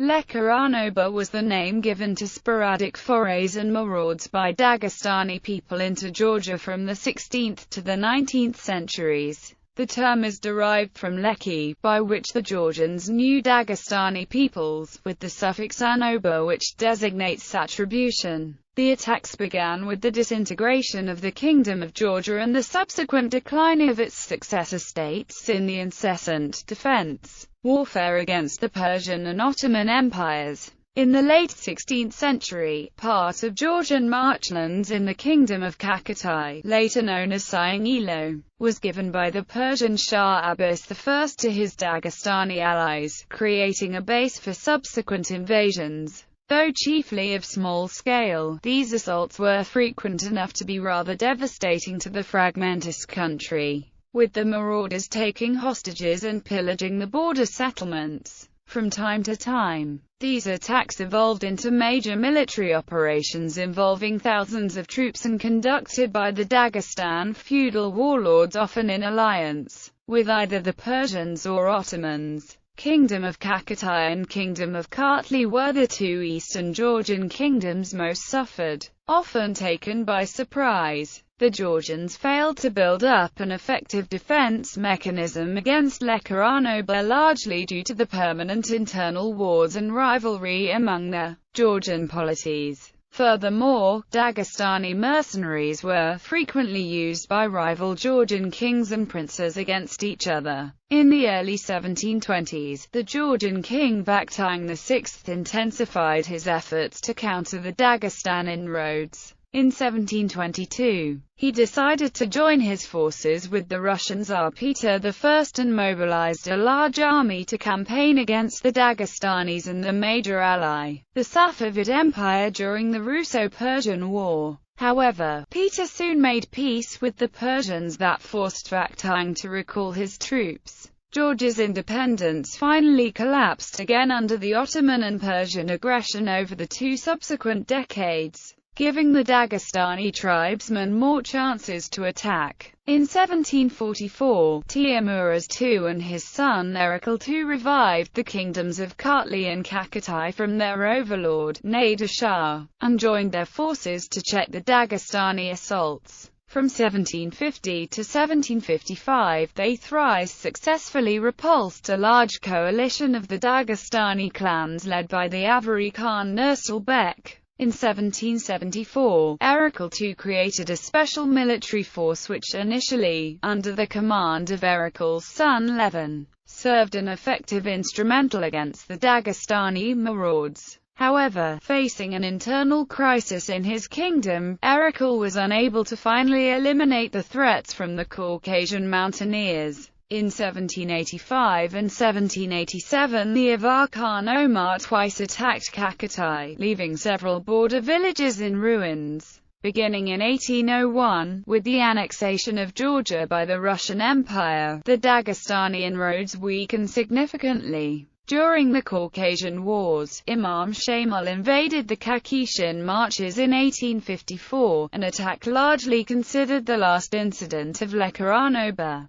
Lekianoba was the name given to sporadic forays and marauds by Dagestani people into Georgia from the 16th to the 19th centuries. The term is derived from Leki, by which the Georgians knew Dagestani peoples, with the suffix anoba which designates attribution. The attacks began with the disintegration of the Kingdom of Georgia and the subsequent decline of its successor states in the incessant defense warfare against the Persian and Ottoman empires. In the late 16th century, part of Georgian marchlands in the Kingdom of Kakheti, later known as Sayangilo, was given by the Persian Shah Abbas I to his Dagestani allies, creating a base for subsequent invasions. Though chiefly of small scale, these assaults were frequent enough to be rather devastating to the fragmentous country, with the marauders taking hostages and pillaging the border settlements. From time to time, these attacks evolved into major military operations involving thousands of troops and conducted by the Dagestan feudal warlords, often in alliance with either the Persians or Ottomans. Kingdom of Kakheti and Kingdom of Kartli were the two eastern Georgian kingdoms most suffered. Often taken by surprise, the Georgians failed to build up an effective defense mechanism against Lekianoba, largely due to the permanent internal wars and rivalry among the Georgian polities. Furthermore, Dagestani mercenaries were frequently used by rival Georgian kings and princes against each other. In the early 1720s, the Georgian king Vakhtang VI intensified his efforts to counter the Dagestan inroads. In 1722, he decided to join his forces with the Russian Tsar Peter I and mobilized a large army to campaign against the Dagestanis and the major ally, the Safavid Empire, during the Russo-Persian War. However, Peter soon made peace with the Persians that forced Vakhtang to recall his troops. Georgia's independence finally collapsed again under the Ottoman and Persian aggression over the two subsequent decades, giving the Dagestani tribesmen more chances to attack. In 1744, Teimuraz II and his son Erikal II revived the kingdoms of Kartli and Kakheti from their overlord, Nader Shah, and joined their forces to check the Dagestani assaults. From 1750 to 1755, they thrice successfully repulsed a large coalition of the Dagestani clans led by the Avari Khan Nursal Bek. In 1774, Erikal II created a special military force which initially, under the command of Erikal's son Levin, served an effective instrumental against the Dagestani marauds. However, facing an internal crisis in his kingdom, Erikal was unable to finally eliminate the threats from the Caucasian mountaineers. In 1785 and 1787, the Avar Khan Omar twice attacked Kakheti, leaving several border villages in ruins. Beginning in 1801, with the annexation of Georgia by the Russian Empire, the Dagestani inroads weakened significantly. During the Caucasian Wars, Imam Shamal invaded the Kakhetian Marches in 1854, an attack largely considered the last incident of Lekianoba.